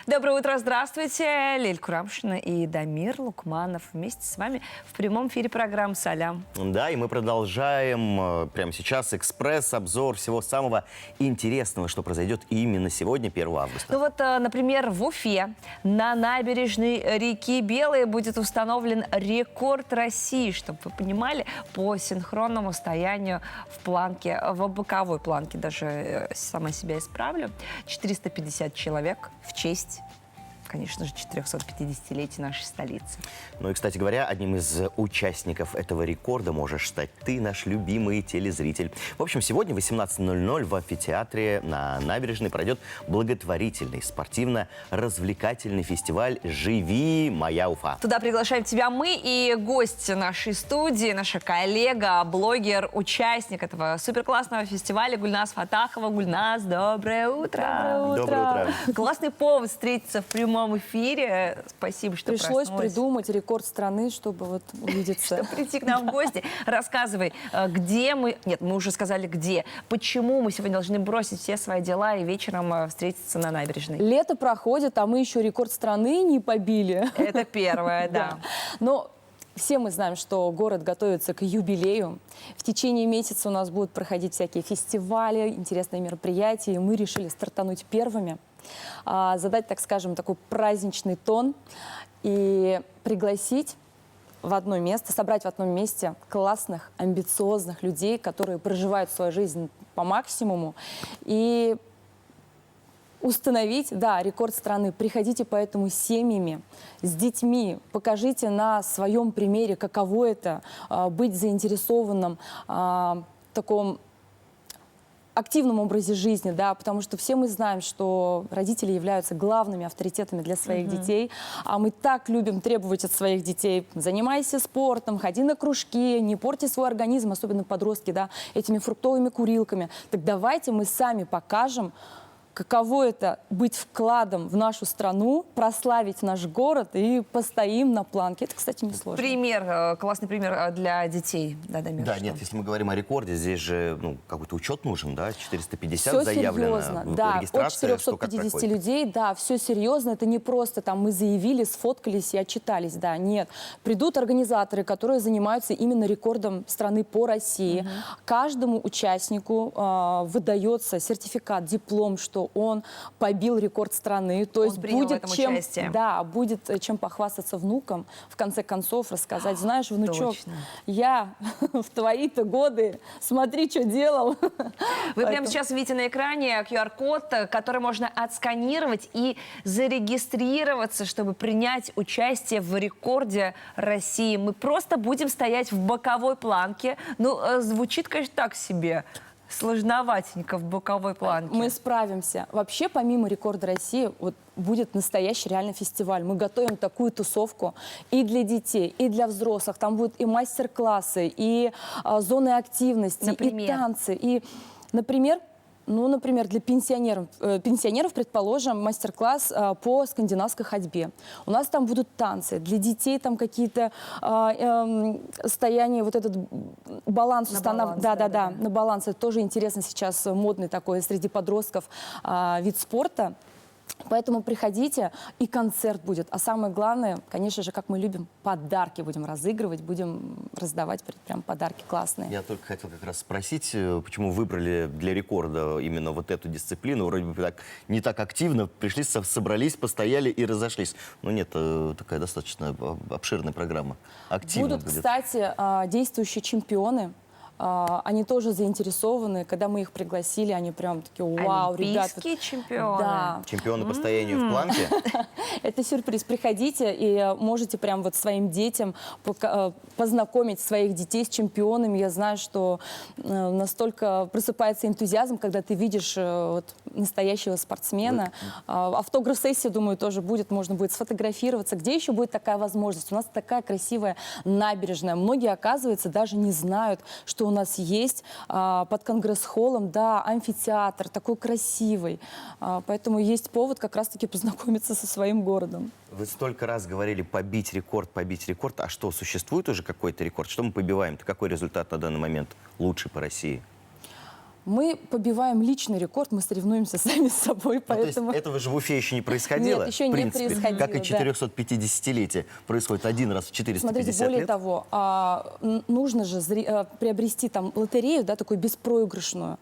Доброе утро, здравствуйте. Лиль Курамшина и Дамир Лукманов вместе с вами в прямом эфире программы «Салям». Да, и мы продолжаем прямо сейчас экспресс-обзор всего самого интересного, что произойдет именно сегодня, 1 августа. Ну вот, например, в Уфе на набережной реки Белой будет установлен рекорд России, чтобы вы понимали, по синхронному стоянию в планке, в боковой планке, даже сама себя исправлю, 450 человек в честь, конечно же, 450-летия нашей столицы. Ну и, кстати говоря, одним из участников этого рекорда можешь стать ты, наш любимый телезритель. В общем, сегодня в 18:00 в амфитеатре на набережной пройдет благотворительный спортивно-развлекательный фестиваль «Живи, моя Уфа». Туда приглашаем тебя мы и гость нашей студии, наша коллега, блогер, участник этого суперклассного фестиваля Гульназ Фатахова. Гульназ, доброе утро! Доброе утро! Классный повод встретиться в прямом эфире. Спасибо, что пришлось проснулась. придумать рекорд страны, чтобы вот увидеться. Чтобы прийти к нам в гости. Рассказывай, где мы... Нет, мы уже сказали, где. Почему мы сегодня должны бросить все свои дела и вечером встретиться на набережной? Лето проходит, а мы еще рекорд страны не побили. Это первое, да. Но все мы знаем, что город готовится к юбилею. В течение месяца у нас будут проходить всякие фестивали, интересные мероприятия. И мы решили стартануть первыми, задать, так скажем, такой праздничный тон и пригласить в одно место, собрать в одном месте классных, амбициозных людей, которые проживают свою жизнь по максимуму, и установить, да, рекорд страны. Приходите поэтому с семьями, с детьми, покажите на своем примере, каково это быть заинтересованным в таком активном образе жизни, да, потому что все мы знаем, что родители являются главными авторитетами для своих детей, а мы так любим требовать от своих детей: занимайся спортом, ходи на кружки, не порти свой организм, особенно подростки, да, этими фруктовыми курилками. Так давайте мы сами покажем, каково это быть вкладом в нашу страну, прославить наш город и постоим на планке. Это, кстати, не сложно. Пример, классный пример для детей. Да, Дамир, Да, что? нет, если мы говорим о рекорде, здесь же какой-то учет нужен, да? 450 Все заявлено. серьезно, да, от Регистрация, что, как 450 проходит? людей, да, все серьезно, это не просто там мы заявили, сфоткались и отчитались, да, нет. Придут организаторы, которые занимаются именно рекордом страны по России. Каждому участнику выдается сертификат, диплом, что он побил рекорд страны, то есть принял в будет этом чем, участие. да, будет чем похвастаться внукам, в конце концов рассказать: знаешь, внучок, Точно. я в твои-то годы, смотри, что делал. Вы прямо сейчас видите на экране QR-код, который можно отсканировать и зарегистрироваться, чтобы принять участие в рекорде России. Мы просто будем стоять в боковой планке. Ну, звучит, конечно, так себе. Сложноватенько в боковой планке. Мы справимся. Вообще, помимо рекорда России, вот будет настоящий реальный фестиваль. Мы готовим такую тусовку и для детей, и для взрослых. Там будут и мастер-классы, и зоны активности, Например? и танцы. И, например, для пенсионеров, предположим, мастер-класс по скандинавской ходьбе. У нас там будут танцы. Для детей там какие-то стояния, вот этот баланс устанавливать. Да, на баланс. Это тоже интересно сейчас, модный такой среди подростков вид спорта. Поэтому приходите, и концерт будет. А самое главное, конечно же, как мы любим, подарки будем разыгрывать, будем раздавать прям подарки классные. Я только хотел как раз спросить, почему выбрали для рекорда именно вот эту дисциплину. Вроде бы так, не так активно пришли, собрались, постояли и разошлись. Но нет, такая достаточно обширная программа. Активно Будут, будет. кстати, действующие чемпионы. Они тоже заинтересованы. Когда мы их пригласили, они прям такие: вау, ребята. Олимпийские чемпионы. Да. Чемпионы по стоянию в планке. Это сюрприз. Приходите и можете прям вот своим детям познакомить своих детей с чемпионами. Я знаю, что настолько просыпается энтузиазм, когда ты видишь вот настоящего спортсмена. Автограф-сессия, думаю, тоже будет. Можно будет сфотографироваться. Где еще будет такая возможность? У нас такая красивая набережная. Многие, оказывается, даже не знают, что у нас есть под Конгресс-холлом, да, амфитеатр такой красивый. Поэтому есть повод как раз-таки познакомиться со своим городом. Вы столько раз говорили побить рекорд. А что, существует уже какой-то рекорд? Что мы побиваем-то? Какой результат на данный момент лучший по России? Мы побиваем личный рекорд, мы соревнуемся сами с собой, Ну, то есть поэтому... этого же в Уфе еще не происходило? Нет, еще в не принципе, происходило, как и да. 450-летие происходит один раз в 450 Смотрите, более лет. того, нужно же приобрести там лотерею, да, такую беспроигрышную.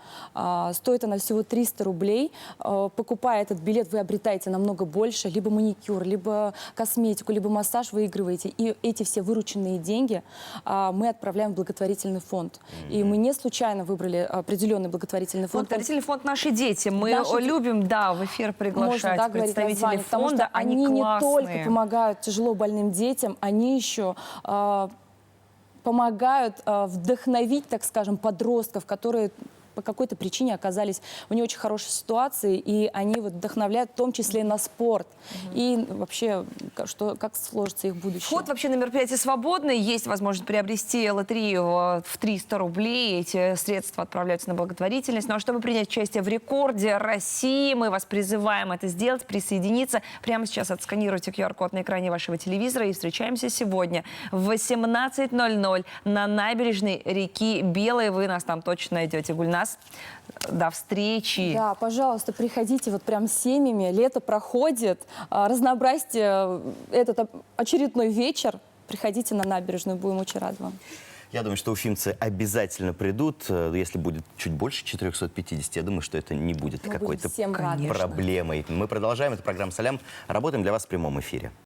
Стоит она всего 300 рублей. Покупая этот билет, вы обретаете намного больше. Либо маникюр, либо косметику, либо массаж выигрываете. И эти все вырученные деньги мы отправляем в благотворительный фонд. И мы не случайно выбрали определенный благотворительный фонд. Благотворительный фонд «Наши дети». Мы Наши дети. любим, да, в эфир приглашать Можно, да, говорить представителей название, потому фонда. что они не только классные. помогают тяжело больным детям, они еще помогают вдохновить, так скажем, подростков, которые по какой-то причине оказались в не очень хорошей ситуации, и они вот вдохновляют в том числе на спорт. И вообще, как сложится их будущее. Вход вообще на мероприятие свободный. Есть возможность приобрести лотерею в 300 рублей. Эти средства отправляются на благотворительность. Ну а чтобы принять участие в рекорде России, мы вас призываем это сделать, присоединиться. Прямо сейчас отсканируйте QR-код на экране вашего телевизора и встречаемся сегодня в 18:00 на набережной реки Белой. Вы нас там точно найдете. Гульнас, до встречи. Да, пожалуйста, приходите вот прям с семьями. Лето проходит, разнообразьте этот очередной вечер. Приходите на набережную, будем очень рады вам. Я думаю, что уфимцы обязательно придут. Если будет чуть больше 450, я думаю, что это не будет Мы какой-то будем всем рады. проблемой. Мы продолжаем. Это программа «Салям». Работаем для вас в прямом эфире.